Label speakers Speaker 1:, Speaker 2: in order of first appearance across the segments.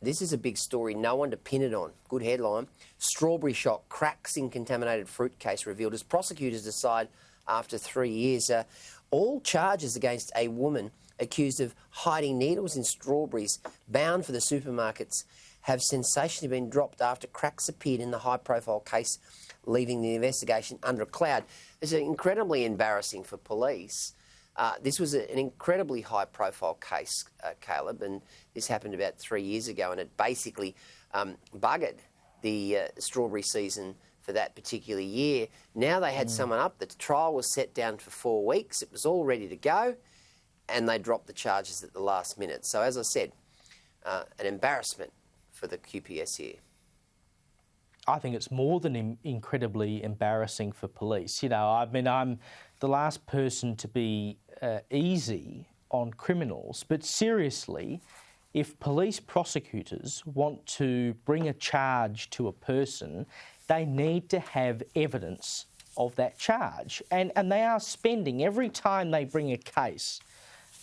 Speaker 1: this is a big story, no one to pin it on. Good headline. Strawberry shock, cracks in contaminated fruit case revealed as prosecutors decide after 3 years. All charges against a woman accused of hiding needles in strawberries bound for the supermarkets have sensationally been dropped after cracks appeared in the high-profile case, leaving the investigation under a cloud. This is incredibly embarrassing for police. This was an incredibly high-profile case, Caleb, and this happened about 3 years ago, and it basically buggered the strawberry season for that particular year. Now they had someone up. The trial was set down for 4 weeks. It was all ready to go, and they dropped the charges at the last minute. So, as I said, an embarrassment for the QPS here.
Speaker 2: I think it's more than incredibly embarrassing for police. You know, I mean, I'm the last person to be easy on criminals, but seriously, if police prosecutors want to bring a charge to a person, they need to have evidence of that charge. And they are spending, every time they bring a case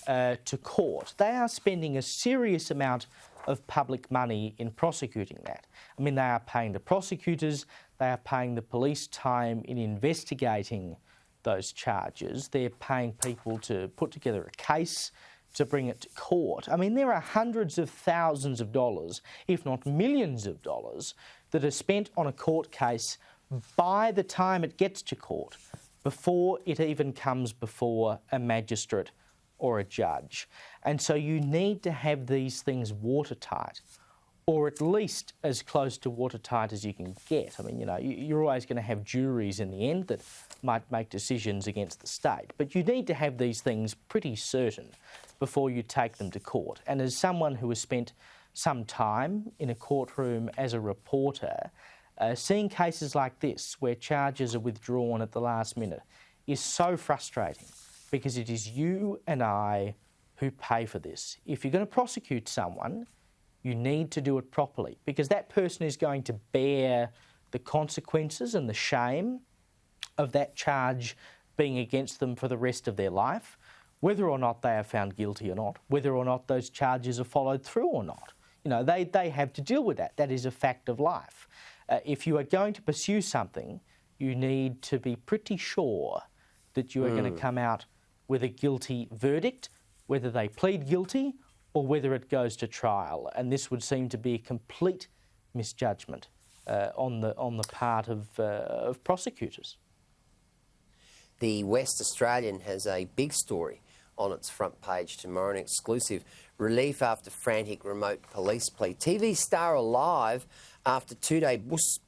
Speaker 2: to court, they are spending a serious amount of public money in prosecuting that. I mean, they are paying the prosecutors, they are paying the police time in investigating those charges, they're paying people to put together a case, to bring it to court. I mean, there are hundreds of thousands of dollars, if not millions of dollars, that are spent on a court case by the time it gets to court, before it even comes before a magistrate or a judge. And so you need to have these things watertight, or at least as close to watertight as you can get. I mean, you know, you're always going to have juries in the end that might make decisions against the state, but you need to have these things pretty certain before you take them to court. And as someone who has spent some time in a courtroom as a reporter, seeing cases like this where charges are withdrawn at the last minute is so frustrating, because it is you and I who pay for this. If you're going to prosecute someone, you need to do it properly, because that person is going to bear the consequences and the shame of that charge being against them for the rest of their life, whether or not they are found guilty or not, whether or not those charges are followed through or not. You know, they have to deal with that. That is a fact of life. If you are going to pursue something, you need to be pretty sure that you are going to come out with a guilty verdict, whether they plead guilty or whether it goes to trial. And this would seem to be a complete misjudgment on the part of prosecutors.
Speaker 1: The West Australian has a big story on its front page tomorrow, an exclusive. Relief after frantic remote police plea. TV star alive after 2-day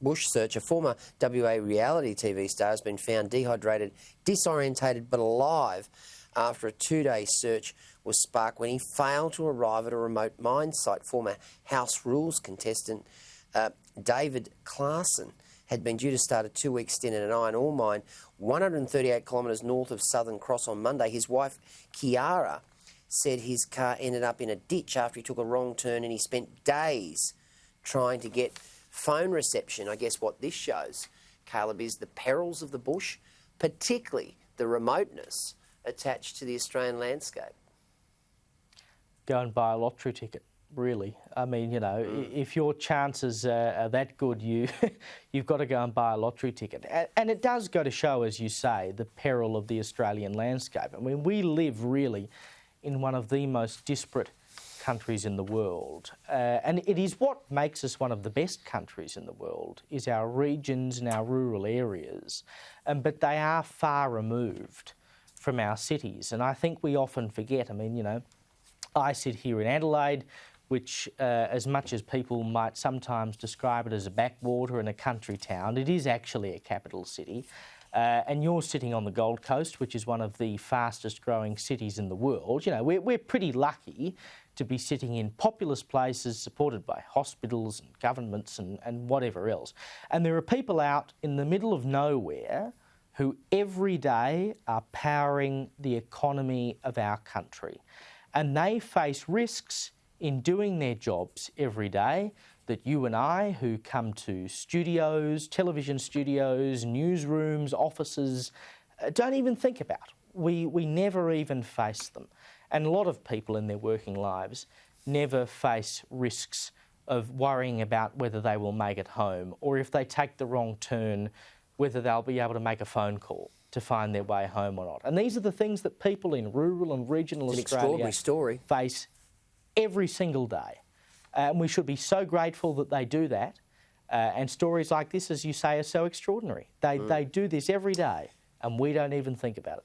Speaker 1: bush search. A former WA reality TV star has been found dehydrated, disorientated but alive after a 2-day search was sparked when he failed to arrive at a remote mine site. Former House Rules contestant David Gleeson had been due to start a 2-week stint at an iron ore mine 138 kilometres north of Southern Cross on Monday. His wife, Kiara, said his car ended up in a ditch after he took a wrong turn, and he spent days trying to get phone reception. I guess what this shows, Caleb, is the perils of the bush, particularly the remoteness attached to the Australian landscape.
Speaker 2: Go and buy a lottery ticket, really. I mean, you know, if your chances are that good, you've got to go and buy a lottery ticket. And it does go to show, as you say, the peril of the Australian landscape. I mean, we live really in one of the most disparate countries in the world. And it is what makes us one of the best countries in the world, is our regions and our rural areas. But they are far removed from our cities. And I think we often forget. I mean, you know, I sit here in Adelaide, which, as much as people might sometimes describe it as a backwater and a country town, it is actually a capital city. And you're sitting on the Gold Coast, which is one of the fastest growing cities in the world. You know, we're pretty lucky to be sitting in populous places supported by hospitals and governments and whatever else. And there are people out in the middle of nowhere who every day are powering the economy of our country. And they face risks in doing their jobs every day that you and I, who come to studios, television studios, newsrooms, offices, don't even think about. We never even face them. And a lot of people in their working lives never face risks of worrying about whether they will make it home, or if they take the wrong turn, whether they'll be able to make a phone call to find their way home or not. And these are the things that people in rural and regional
Speaker 1: It's an
Speaker 2: Australia
Speaker 1: extraordinary story.
Speaker 2: face every single day. And we should be so grateful that they do that. And stories like this, as you say, are so extraordinary. They do this every day, and we don't even think about it.